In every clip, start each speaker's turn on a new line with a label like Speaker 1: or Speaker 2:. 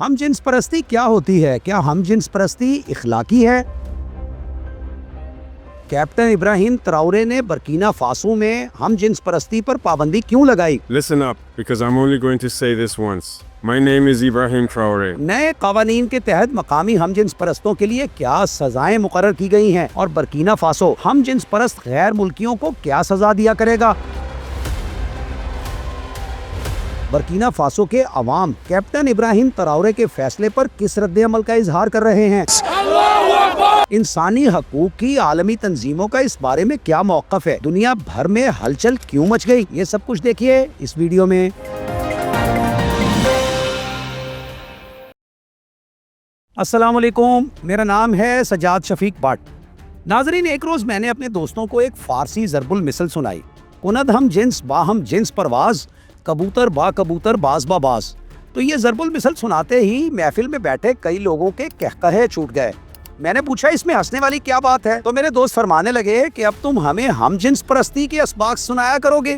Speaker 1: ہم جنس پرستی کیا ہوتی ہے؟ کیا ہم جنس پرستی اخلاقی ہے؟ کیپٹن ابراہیم تراورے نے برکینا فاسو میں ہم جنس پرستی پر پابندی کیوں لگائی؟
Speaker 2: Listen up, because I'm only going to say this once. My name is Ibrahim Traore.
Speaker 1: نئے قوانین کے تحت مقامی ہم جنس پرستوں کے لیے کیا سزائیں مقرر کی گئی ہیں اور برکینا فاسو ہم جنس پرست غیر ملکیوں کو کیا سزا دیا کرے گا؟ برکینا فاسو کے عوام کیپٹن ابراہیم تراورے کے فیصلے پر کس رد عمل کا اظہار کر رہے ہیں؟ انسانی حقوق کی عالمی تنظیموں کا اس بارے میں کیا موقف ہے؟ دنیا بھر میں ہلچل کیوں مچ گئی؟ یہ سب کچھ دیکھیے اس ویڈیو میں۔ السلام علیکم، میرا نام ہے سجاد شفیق بٹ۔ ناظرین، ایک روز میں نے اپنے دوستوں کو ایک فارسی ضرب المثل سنائی، کند ہم جنس با ہم جنس پرواز، کبوتر با کبوتر باز با باز۔ تو یہ ضرب المثل سناتے ہی محفل میں بیٹھے کئی لوگوں کے قہقہے چھوٹ گئے۔ میں نے پوچھا اس میں ہنسنے والی کیا بات ہے؟ تو میرے دوست فرمانے لگے کہ اب تم ہمیں ہم جنس پرستی کے اسباق سنایا کرو گے۔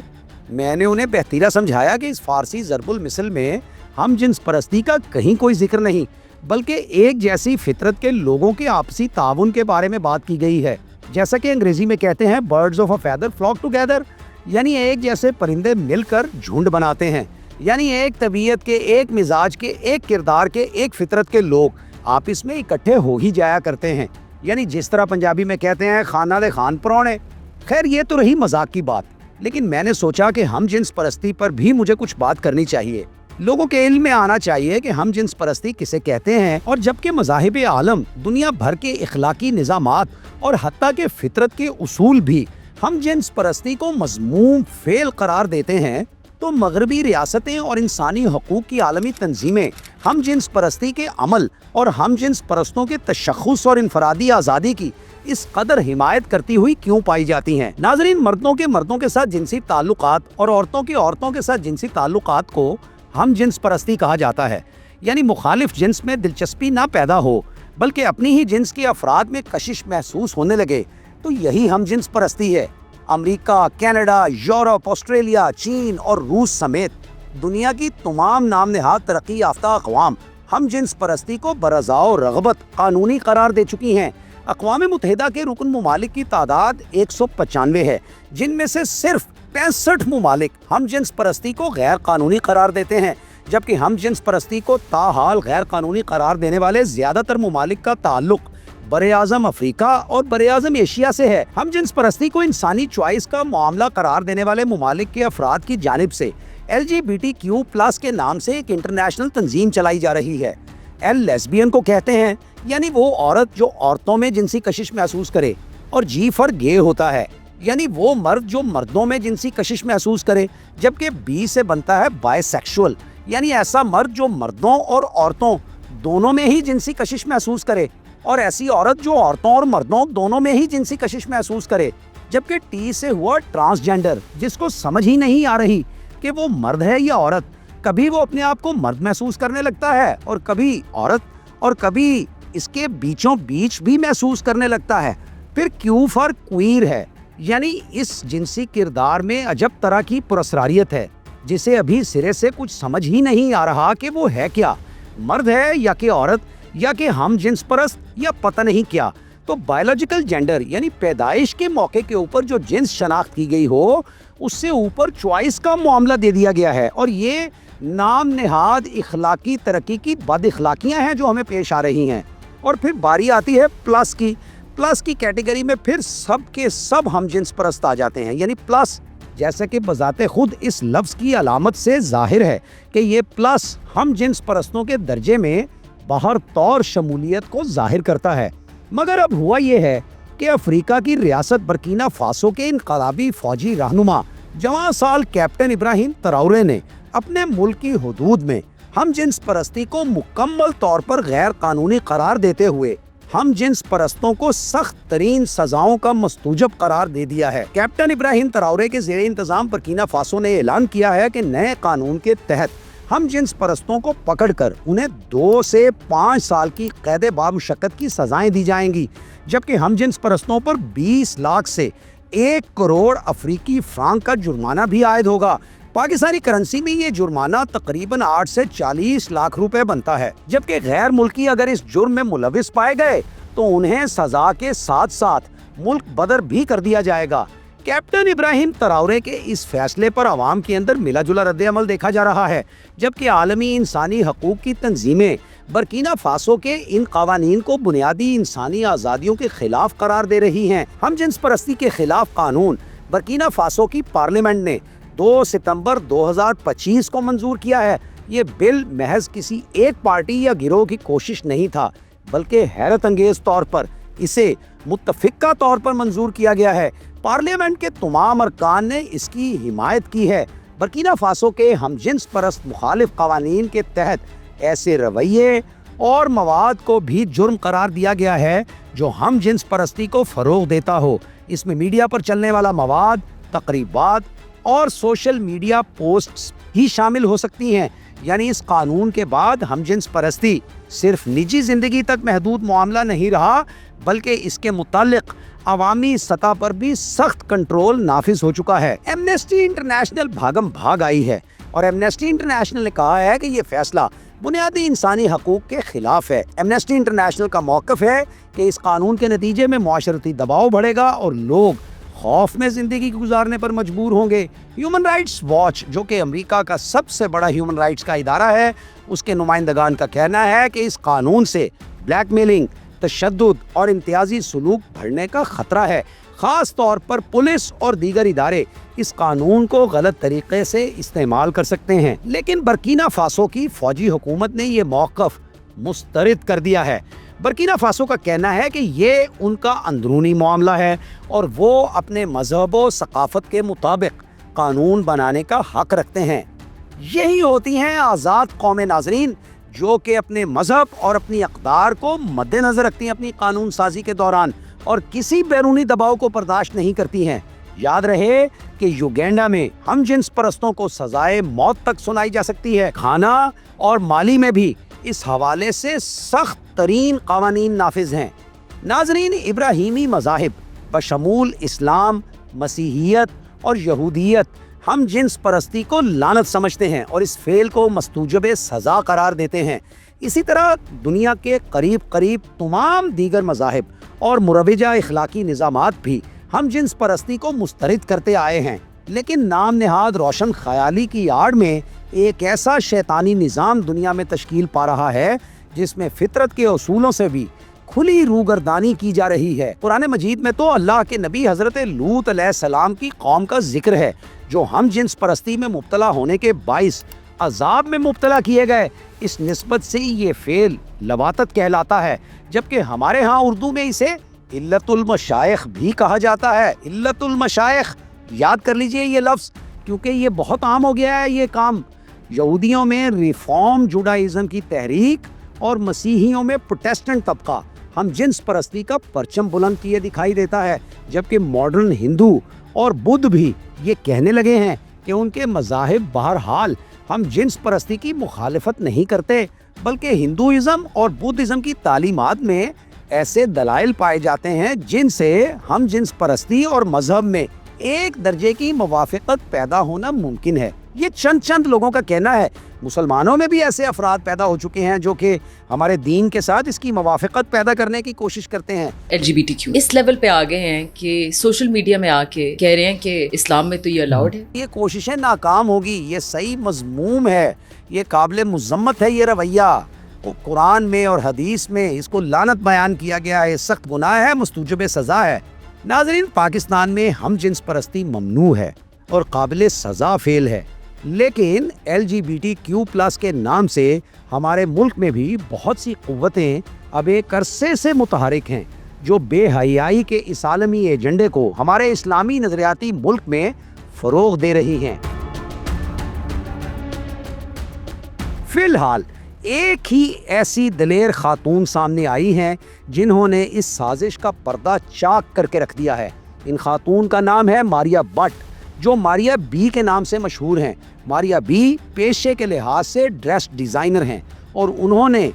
Speaker 1: میں نے انہیں بہتیرا سمجھایا کہ اس فارسی ضرب المثل میں ہم جنس پرستی کا کہیں کوئی ذکر نہیں، بلکہ ایک جیسی فطرت کے لوگوں کے آپسی تعاون کے بارے میں بات کی گئی ہے۔ جیسا کہ انگریزی میں کہتے ہیں birds of a feather flock together, یعنی ایک جیسے پرندے مل کر جھنڈ بناتے ہیں، یعنی ایک طبیعت کے، ایک مزاج کے، ایک کردار کے، ایک فطرت کے لوگ آپس میں اکٹھے ہو ہی جایا کرتے ہیں، یعنی جس طرح پنجابی میں کہتے ہیں خانہ دے خان پرونے۔ خیر، یہ تو رہی مذاق کی بات، لیکن میں نے سوچا کہ ہم جنس پرستی پر بھی مجھے کچھ بات کرنی چاہیے۔ لوگوں کے علم میں آنا چاہیے کہ ہم جنس پرستی کسے کہتے ہیں، اور جبکہ مذاہب عالم، دنیا بھر کے اخلاقی نظامات اور حتیٰ کہ فطرت کے اصول بھی ہم جنس پرستی کو مذموم فعل قرار دیتے ہیں، تو مغربی ریاستیں اور انسانی حقوق کی عالمی تنظیمیں ہم جنس پرستی کے عمل اور ہم جنس پرستوں کے تشخص اور انفرادی آزادی کی اس قدر حمایت کرتی ہوئی کیوں پائی جاتی ہیں؟ ناظرین، مردوں کے ساتھ جنسی تعلقات اور عورتوں کے ساتھ جنسی تعلقات کو ہم جنس پرستی کہا جاتا ہے، یعنی مخالف جنس میں دلچسپی نہ پیدا ہو بلکہ اپنی ہی جنس کے افراد میں کشش محسوس ہونے لگے، تو یہی ہم جنس پرستی ہے۔ امریکہ، کینیڈا، یورپ، آسٹریلیا، چین اور روس سمیت دنیا کی تمام نام نہاد ترقی یافتہ اقوام ہم جنس پرستی کو برضا و رغبت قانونی قرار دے چکی ہیں۔ اقوام متحدہ کے رکن ممالک کی تعداد 195 ہے، جن میں سے صرف 65 ممالک ہم جنس پرستی کو غیر قانونی قرار دیتے ہیں، جبکہ ہم جنس پرستی کو تاحال غیر قانونی قرار دینے والے زیادہ تر ممالک کا تعلق براعظم افریقہ اور براعظم ایشیا سے ہے۔ ہم جنس پرستی کو انسانی چوائس کا معاملہ قرار دینے والے ممالک کے افراد کی جانب سے LGBTQ+ کے نام سے ایک انٹرنیشنل تنظیم چلائی جا رہی ہے۔ L لیسبین کو کہتے ہیں، یعنی وہ عورت جو عورتوں میں جنسی کشش محسوس کرے، اور G فار گے ہوتا ہے، یعنی وہ مرد جو مردوں میں جنسی کشش محسوس کرے، جبکہ B سے بنتا ہے بائی سیکشول، یعنی ایسا مرد جو مردوں اور عورتوں دونوں میں ہی جنسی کشش محسوس کرے، اور ایسی عورت جو عورتوں اور مردوں دونوں میں ہی جنسی کشش محسوس کرے، جبکہ T سے ہوا ٹرانسجینڈر، جس کو سمجھ ہی نہیں آ رہی کہ وہ مرد ہے یا عورت۔ کبھی وہ اپنے آپ کو مرد محسوس کرنے لگتا ہے اور کبھی عورت، اور کبھی اس کے بیچوں بیچ بھی محسوس کرنے لگتا ہے۔ پھر Q فار کوئر ہے، یعنی اس جنسی کردار میں عجب طرح کی پراسراریت ہے، جسے ابھی سرے سے کچھ سمجھ ہی نہیں آ رہا کہ وہ ہے کیا، مرد ہے یا کہ عورت، یا کہ ہم جنس پرست، یا پتہ نہیں کیا۔ تو بایولوجیکل جینڈر، یعنی پیدائش کے موقع کے اوپر جو جنس شناخت کی گئی ہو، اس سے اوپر چوائس کا معاملہ دے دیا گیا ہے، اور یہ نام نہاد اخلاقی ترقی کی بد اخلاقیاں ہیں جو ہمیں پیش آ رہی ہیں۔ اور پھر باری آتی ہے پلس کی۔ پلس کی کیٹیگری میں پھر سب کے سب ہم جنس پرست آ جاتے ہیں، یعنی پلس، جیسا کہ بذات خود اس لفظ کی علامت سے ظاہر ہے کہ یہ پلس ہم جنس پرستوں کے درجے میں باہر طور شمولیت کو ظاہر کرتا ہے۔ مگر اب ہوا یہ ہے کہ افریقہ کی ریاست برکینا فاسو کے انقلابی فوجی رہنما جوان سال کیپٹن ابراہیم تراورے نے اپنے ملک کی حدود میں ہم جنس پرستی کو مکمل طور پر غیر قانونی قرار دیتے ہوئے ہم جنس پرستوں کو سخت ترین سزاؤں کا مستوجب قرار دے دیا ہے۔ کیپٹن ابراہیم تراورے کے زیر انتظام برکینا فاسو نے اعلان کیا ہے کہ نئے قانون کے تحت ہم جنس پرستوں کو پکڑ کر انہیں 2 سے 5 سال کی قید بامشقت کی سزائیں دی جائیں گی، جبکہ ہم جنس پرستوں پر 20 لاکھ سے 1 کروڑ افریقی فرانک کا جرمانہ بھی عائد ہوگا۔ پاکستانی کرنسی میں یہ جرمانہ تقریباً 8 سے 40 لاکھ روپے بنتا ہے، جبکہ غیر ملکی اگر اس جرم میں ملوث پائے گئے تو انہیں سزا کے ساتھ ساتھ ملک بدر بھی کر دیا جائے گا۔ کیپٹن ابراہیم تراورے کے اس فیصلے پر عوام کے اندر ملا جلا رد عمل دیکھا جا رہا ہے، جبکہ عالمی انسانی حقوق کی تنظیمیں برکینا فاسو کے ان قوانین کو بنیادی انسانی آزادیوں کے خلاف قرار دے رہی ہیں۔ ہم جنس پرستی کے خلاف قانون برکینا فاسو کی پارلیمنٹ نے 2 ستمبر 2025 کو منظور کیا ہے۔ یہ بل محض کسی ایک پارٹی یا گروہ کی کوشش نہیں تھا، بلکہ حیرت انگیز طور پر اسے متفقہ طور پر منظور کیا گیا ہے۔ پارلیمنٹ کے تمام ارکان نے اس کی حمایت کی ہے۔ برکینا فاسو کے ہم جنس پرست مخالف قوانین کے تحت ایسے رویے اور مواد کو بھی جرم قرار دیا گیا ہے جو ہم جنس پرستی کو فروغ دیتا ہو۔ اس میں میڈیا پر چلنے والا مواد، تقریبات اور سوشل میڈیا پوسٹس ہی شامل ہو سکتی ہیں۔ یعنی اس قانون کے بعد ہم جنس پرستی صرف نجی زندگی تک محدود معاملہ نہیں رہا، بلکہ اس کے متعلق عوامی سطح پر بھی سخت کنٹرول نافذ ہو چکا ہے۔ ایمنسٹی انٹرنیشنل بھاگم بھاگ آئی ہے اور ایمنسٹی انٹرنیشنل نے کہا ہے کہ یہ فیصلہ بنیادی انسانی حقوق کے خلاف ہے۔ ایمنسٹی انٹرنیشنل کا موقف ہے کہ اس قانون کے نتیجے میں معاشرتی دباؤ بڑھے گا اور لوگ خوف میں زندگی گزارنے پر مجبور ہوں گے۔ ہیومن رائٹس واچ، جو کہ امریکہ کا سب سے بڑا ہیومن رائٹس کا ادارہ ہے، اس کے نمائندگان کا کہنا ہے کہ اس قانون سے بلیک میلنگ، تشدد اور امتیازی سلوک بڑھنے کا خطرہ ہے۔ خاص طور پر پولیس اور دیگر ادارے اس قانون کو غلط طریقے سے استعمال کر سکتے ہیں۔ لیکن برکینا فاسو کی فوجی حکومت نے یہ موقف مسترد کر دیا ہے۔ برکینا فاسو کا کہنا ہے کہ یہ ان کا اندرونی معاملہ ہے اور وہ اپنے مذہب و ثقافت کے مطابق قانون بنانے کا حق رکھتے ہیں۔ یہی ہوتی ہیں آزاد قوم ناظرین، جو کہ اپنے مذہب اور اپنی اقدار کو مد نظر رکھتی ہیں اپنی قانون سازی کے دوران، اور کسی بیرونی دباؤ کو برداشت نہیں کرتی ہیں۔ یاد رہے کہ یوگینڈا میں ہم جنس پرستوں کو سزائے موت تک سنائی جا سکتی ہے۔ کھانا اور مالی میں بھی اس حوالے سے سخت ترین قوانین نافذ ہیں۔ ناظرین، ابراہیمی مذاہب بشمول اسلام، مسیحیت اور یہودیت ہم جنس پرستی کو لعنت سمجھتے ہیں اور اس فعل کو مستوجب سزا قرار دیتے ہیں۔ اسی طرح دنیا کے قریب تمام دیگر مذاہب اور مروجہ اخلاقی نظامات بھی ہم جنس پرستی کو مسترد کرتے آئے ہیں، لیکن نام نہاد روشن خیالی کی آڑ میں ایک ایسا شیطانی نظام دنیا میں تشکیل پا رہا ہے جس میں فطرت کے اصولوں سے بھی کھلی روگردانی کی جا رہی ہے۔ قرآن مجید میں تو اللہ کے نبی حضرت لوط علیہ السلام کی قوم کا ذکر ہے، جو ہم جنس پرستی میں مبتلا ہونے کے باعث عذاب میں مبتلا کیے گئے۔ اس نسبت سے یہ فعل لواطت کہلاتا ہے، جبکہ ہمارے ہاں اردو میں اسے علت المشائخ بھی کہا جاتا ہے۔ علت المشائخ، یاد کر لیجئے یہ لفظ، کیونکہ یہ بہت عام ہو گیا ہے یہ کام۔ یہودیوں میں ریفارم جوڈائزم کی تحریک اور مسیحیوں میں پروٹیسٹنٹ طبقہ ہم جنس پرستی کا پرچم بلند کیے دکھائی دیتا ہے، جبکہ ماڈرن ہندو اور بدھ بھی یہ کہنے لگے ہیں کہ ان کے مذاہب بہرحال ہم جنس پرستی کی مخالفت نہیں کرتے، بلکہ ہندوازم اور بدھزم کی تعلیمات میں ایسے دلائل پائے جاتے ہیں جن سے ہم جنس پرستی اور مذہب میں ایک درجے کی موافقت پیدا ہونا ممکن ہے۔ یہ چند لوگوں کا کہنا ہے۔ مسلمانوں میں بھی ایسے افراد پیدا ہو چکے ہیں جو کہ ہمارے دین کے ساتھ اس کی موافقت پیدا کرنے کی کوشش کرتے ہیں۔
Speaker 3: LGBTQ اس لیول پہ آگے ہیں کہ سوشل میڈیا میں آ کے کہہ رہے ہیں کہ اسلام میں تو یہ الاؤڈ ہے۔
Speaker 1: یہ کوششیں ناکام ہوگی، یہ صحیح مذموم ہے، یہ قابل مذمت ہے یہ رویہ۔ قرآن میں اور حدیث میں اس کو لعنت بیان کیا گیا ہے، سخت گناہ ہے، مستوجب سزا ہے۔ ناظرین، پاکستان میں ہم جنس پرستی ممنوع ہے اور قابل سزا فعل ہے، لیکن LGBTQ+ کے نام سے ہمارے ملک میں بھی بہت سی قوتیں اب ایک عرصے سے متحرک ہیں جو بے حیائی کے اس عالمی ایجنڈے کو ہمارے اسلامی نظریاتی ملک میں فروغ دے رہی ہیں۔ فی الحال ایک ہی ایسی دلیر خاتون سامنے آئی ہیں جنہوں نے اس سازش کا پردہ چاک کر کے رکھ دیا ہے۔ ان خاتون کا نام ہے ماریا بٹ، جو ماریا بی کے نام سے مشہور ہیں۔ ماریا بی پیشے کے لحاظ سے ڈریس ڈیزائنر ہیں اور انہوں نے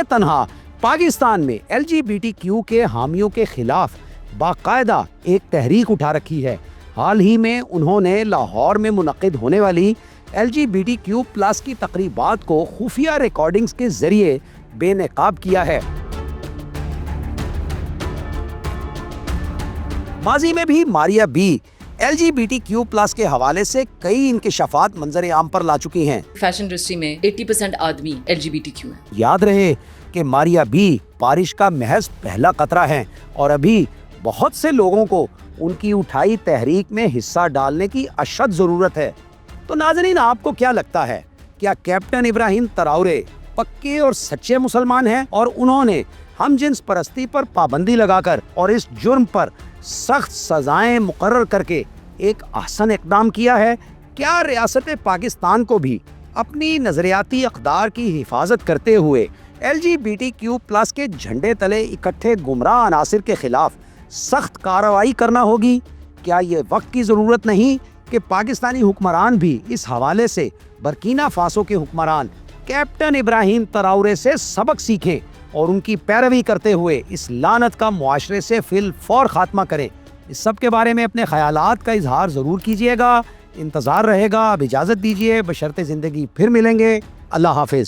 Speaker 1: تنہا پاکستان میں LGBTQ کے حامیوں کے خلاف باقاعدہ ایک تحریک اٹھا رکھی ہے۔ حال ہی میں انہوں نے لاہور میں منعقد ہونے والی LGBTQ+ کی تقریبات کو خفیہ ریکارڈنگز کے ذریعے بے نقاب کیا ہے۔ ماضی میں بھی ماریا بی LGBTQ+ کے حوالے سے کئی انکشافات منظر عام پر لا چکی ہیں۔
Speaker 3: فیشن انڈسٹری میں 80% آدمی LGBTQ ہیں۔
Speaker 1: یاد رہے کہ ماریا بی بارش کا محض پہلا قطرہ ہیں اور ابھی بہت سے لوگوں کو ان کی اٹھائی تحریک میں حصہ ڈالنے کی اشد ضرورت ہے۔ تو ناظرین، آپ کو کیا لگتا ہے، کیا کیپٹن ابراہیم تراورے پکے اور سچے مسلمان ہیں اور انہوں نے ہم جنس پرستی پر پابندی لگا کر اور اس جرم پر سخت سزائیں مقرر کر کے ایک احسن اقدام کیا ہے؟ کیا ریاست پاکستان کو بھی اپنی نظریاتی اقدار کی حفاظت کرتے ہوئے LGBTQ+ کے جھنڈے تلے اکٹھے گمراہ عناصر کے خلاف سخت کارروائی کرنا ہوگی؟ کیا یہ وقت کی ضرورت نہیں کہ پاکستانی حکمران بھی اس حوالے سے برکینا فاسو کے حکمران کیپٹن ابراہیم تراورے سے سبق سیکھیں اور ان کی پیروی کرتے ہوئے اس لعنت کا معاشرے سے فی الفور خاتمہ کریں؟ اس سب کے بارے میں اپنے خیالات کا اظہار ضرور کیجیے گا۔ انتظار رہے گا۔ اب اجازت دیجیے، بشرط زندگی پھر ملیں گے۔ اللہ حافظ۔